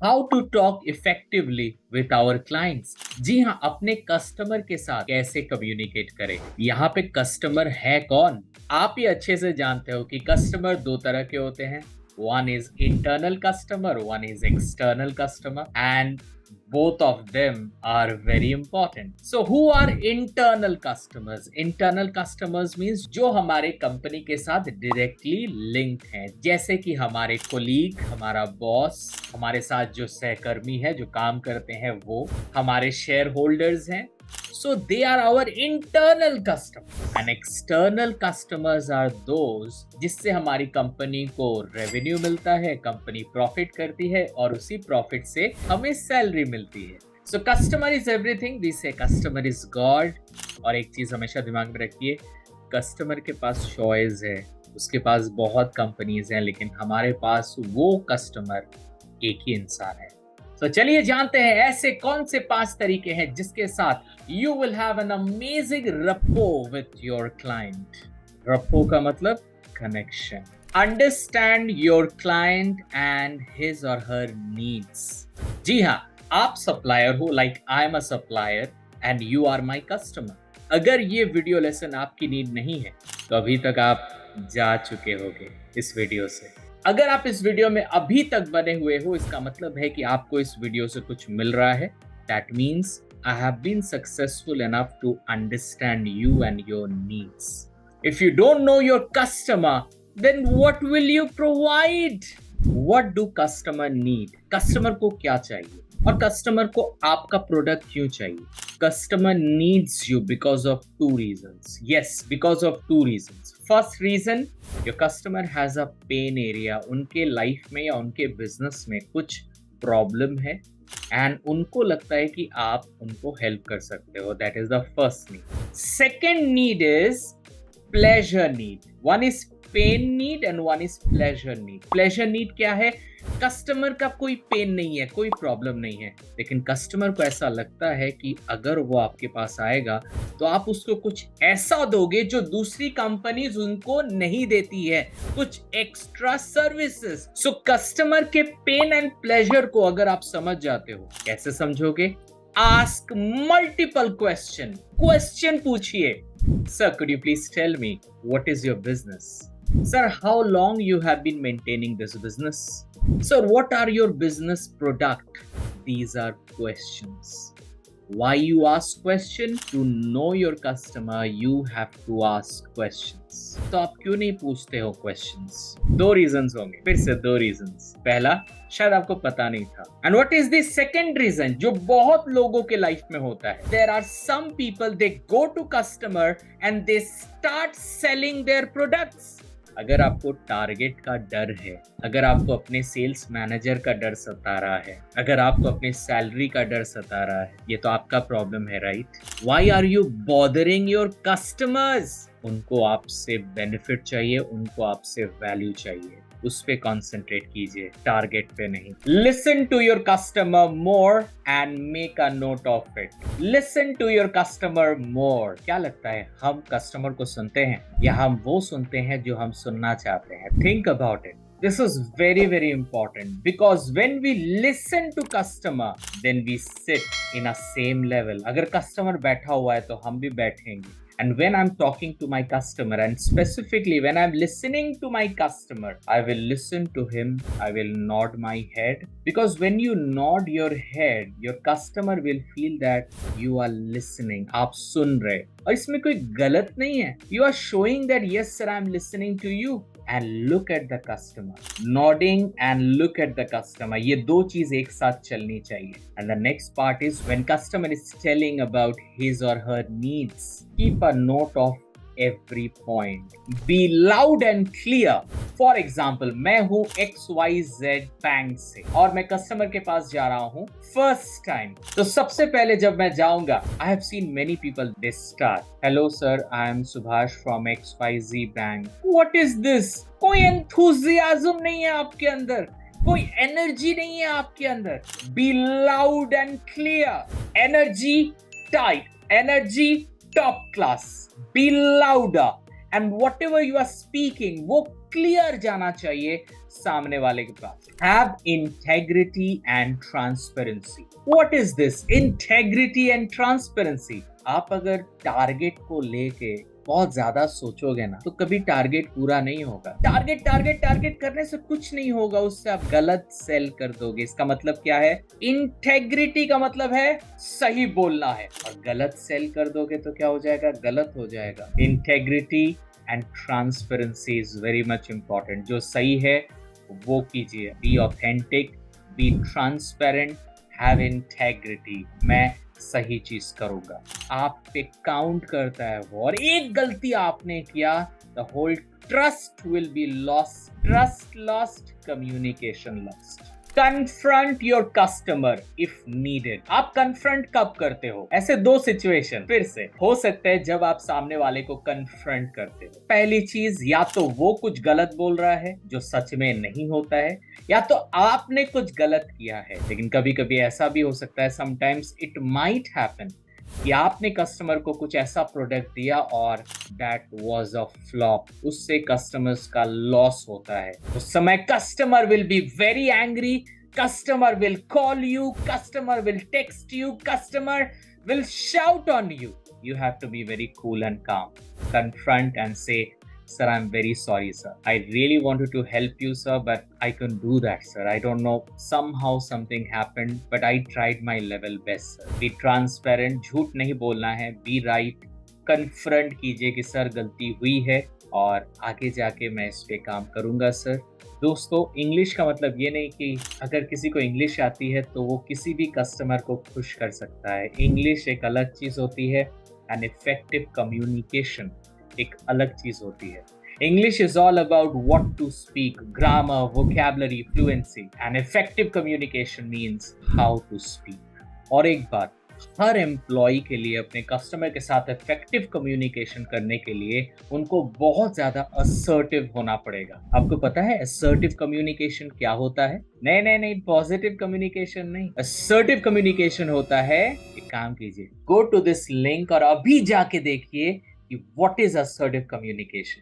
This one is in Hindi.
How to talk effectively with our clients. जी हाँ, अपने कस्टमर के साथ कैसे कम्युनिकेट करें। यहाँ पे कस्टमर है कौन, आप ये अच्छे से जानते हो कि कस्टमर दो तरह के होते हैं। One is internal customer, one is external customer, and both of them are very important. So who are internal customers? Internal customers means जो हमारे कंपनी के साथ डायरेक्टली लिंक्ड हैं, जैसे कि हमारे कोलीग, हमारा बॉस, हमारे साथ जो सहकर्मी है, जो काम करते हैं, वो हमारे शेयर होल्डर्स हैं। So they are our internal customers, and external customers are those जिससे हमारी कंपनी को रेवेन्यू मिलता है, कंपनी प्रॉफिट करती है और उसी प्रॉफिट से हमें सैलरी मिलती है। So customer is everything, we say customer is God. और एक चीज हमेशा दिमाग में रखिए, कस्टमर के पास चॉइस है, उसके पास बहुत कंपनीज हैं, लेकिन हमारे पास वो कस्टमर एक ही इंसान है। तो चलिए जानते हैं ऐसे कौन से 5 तरीके हैं जिसके साथ you will have an amazing rapport with your client. Rapport का मतलब connection. Understand your client and his or her needs. जी हाँ, आप सप्लायर हो, like I am a supplier and you are my customer. अगर ये वीडियो लेसन आपकी नीड नहीं है तो अभी तक आप जा चुके होंगे इस वीडियो से। अगर आप इस वीडियो में अभी तक बने हुए हो, इसका मतलब है कि आपको इस वीडियो से कुछ मिल रहा है। That means I have been successful enough to understand you and your needs. If you don't know your customer, then what will you provide? What do customer need? Customer को क्या चाहिए और कस्टमर को आपका प्रोडक्ट क्यों चाहिए? Customer needs you because of 2 reasons. Yes, because of 2 reasons. First reason, your customer has a pain area. उनके लाइफ में या उनके बिजनेस में कुछ प्रॉब्लम है एंड उनको लगता है कि आप उनको हेल्प कर सकते हो। That is the first need. Second need is pleasure need. One is pain need and one is pleasure need. Pleasure need क्या है? कस्टमर का कोई पेन नहीं है, कोई प्रॉब्लम नहीं है, लेकिन कस्टमर को ऐसा लगता है कि अगर वो आपके पास आएगा तो आप उसको कुछ ऐसा दोगे जो दूसरी कंपनीज उनको नहीं देती है, कुछ एक्स्ट्रा सर्विसेज। सो कस्टमर के पेन एंड प्लेजर को अगर आप समझ जाते हो, कैसे समझोगे? Ask multiple question. क्वेश्चन पूछिए। Sir, could you please tell me what is your business? Sir, how long you have been maintaining this business? Sir, what are your business product? These are questions. Why you ask question? To know your customer, you have to ask questions. तो आप क्यों नहीं पूछते हो questions? 2 reasons होंगे, फिर से 2 reasons. पहला, शायद आपको पता नहीं था। And what is the second reason जो बहुत लोगों के लाइफ में होता है? There are some people, they go to customer and they start selling their products. अगर आपको टारगेट का डर है, अगर आपको अपने सेल्स मैनेजर का डर सता रहा है, अगर आपको अपनी सैलरी का डर सता रहा है, ये तो आपका प्रॉब्लम है, right? Why are you bothering your customers? उनको आपसे बेनिफिट चाहिए, उनको आपसे वैल्यू चाहिए, उस पे कॉन्सेंट्रेट कीजिए, टारगेट पे नहीं। Listen to your customer more and make a note of it. Listen to your customer more. क्या लगता है, हम कस्टमर को सुनते हैं या हम वो सुनते हैं जो हम सुनना चाहते हैं? Think about it. This is very, very important because when we listen to customer, then we sit in a same level. अगर customer बैठा हुआ है तो हम भी बैठेंगे. And when I'm talking to my customer, and specifically when I'm listening to my customer, I will listen to him, I will nod my head, because when you nod your head, your customer will feel that you are listening. आप सुन रहे, और इसमें कोई गलत नहीं है. You are showing that yes sir, I'm listening to you. And look at the customer. Nodding and look at the customer. ये दो चीज एक साथ चलनी चाहिए. And the next part is when customer is telling about his or her needs, keep a note of every point. Be loud and clear. For example, मैं हूँ XYZ बैंक से और मैं कस्टमर के पास जा रहा हूँ फर्स्ट टाइम. तो सबसे पहले जब मैं जाऊंगा, I have seen many people they start. Hello sir, I am Subhash from XYZ bank. What is this? कोई enthusiasm नहीं है आपके अंदर, कोई एनर्जी नहीं है आपके अंदर. Be loud and clear. Energy tight. Energy top class. Be louder. And whatever you are speaking, वो क्लियर जाना चाहिए. सामने वाले के पास। Have integrity and transparency. What is this integrity and transparency? आप अगर टारगेट को लेके बहुत ज्यादा सोचोगे ना तो कभी टारगेट पूरा नहीं होगा। टारगेट टारगेट टारगेट करने से कुछ नहीं होगा, उससे आप गलत सेल कर दोगे। इसका मतलब क्या है? इंटेग्रिटी का मतलब है सही बोलना है, और गलत सेल कर दोगे तो क्या हो जाएगा? गलत हो जाएगा। Integrity and transparency is very much important. जो सही है वो कीजिए। Be authentic, be transparent, have integrity. मैं सही चीज करूंगा। आप पे काउंट करता है वो, और एक गलती आपने किया, the whole trust will be lost. Trust lost, communication lost. Confront your customer if needed. आप कन्फ्रंट कब करते हो? ऐसे दो सिचुएशन फिर से हो सकते हैं जब आप सामने वाले को कन्फ्रंट करते हो। पहली चीज, या तो वो कुछ गलत बोल रहा है जो सच में नहीं होता है, या तो आपने कुछ गलत किया है। लेकिन कभी कभी ऐसा भी हो सकता है, समटाइम्स इट माइट हैपन, कि आपने कस्टमर को कुछ ऐसा प्रोडक्ट दिया और दैट वाज अ फ्लॉप। उससे कस्टमर्स का लॉस होता है। उस समय customer will be very angry, customer will call you, customer will text you, customer will shout on you. You have to be very cool and calm. Confront and say, sir, I'm very sorry, sir. I really wanted to help you, sir, but I couldn't do that, sir. I don't know. Somehow something happened, but I tried my level best, sir. Be transparent. झूठ नहीं बोलना है. Be right. Confront कीजिए कि सर गलती हुई है और आगे जाके मैं इस पे काम करूंगा, सर. दोस्तों, इंग्लिश का मतलब ये नहीं कि अगर किसी को इंग्लिश आती है तो वो किसी भी कस्टमर को खुश कर सकता है. इंग्लिश एक अलग चीज होती है एंड इफेक्टिव कम्युनिकेशन एक अलग चीज होती है. English is all about what to speak, grammar, vocabulary, fluency, and effective communication means how to speak. और एक बात, हर एम्प्लॉय के लिए अपने कस्टमर के साथ इफेक्टिव कम्युनिकेशन करने के लिए उनको बहुत ज्यादा असर्टिव होना पड़ेगा. आपको पता है असर्टिव कम्युनिकेशन क्या होता है? नहीं नहीं नहीं, पॉजिटिव कम्युनिकेशन नहीं, असर्टिव कम्युनिकेशन होता है. एक काम कीजिए, गो टू दिस लिंक और अभी जाके देखिए कि व्हाट इज असर्टिव कम्युनिकेशन.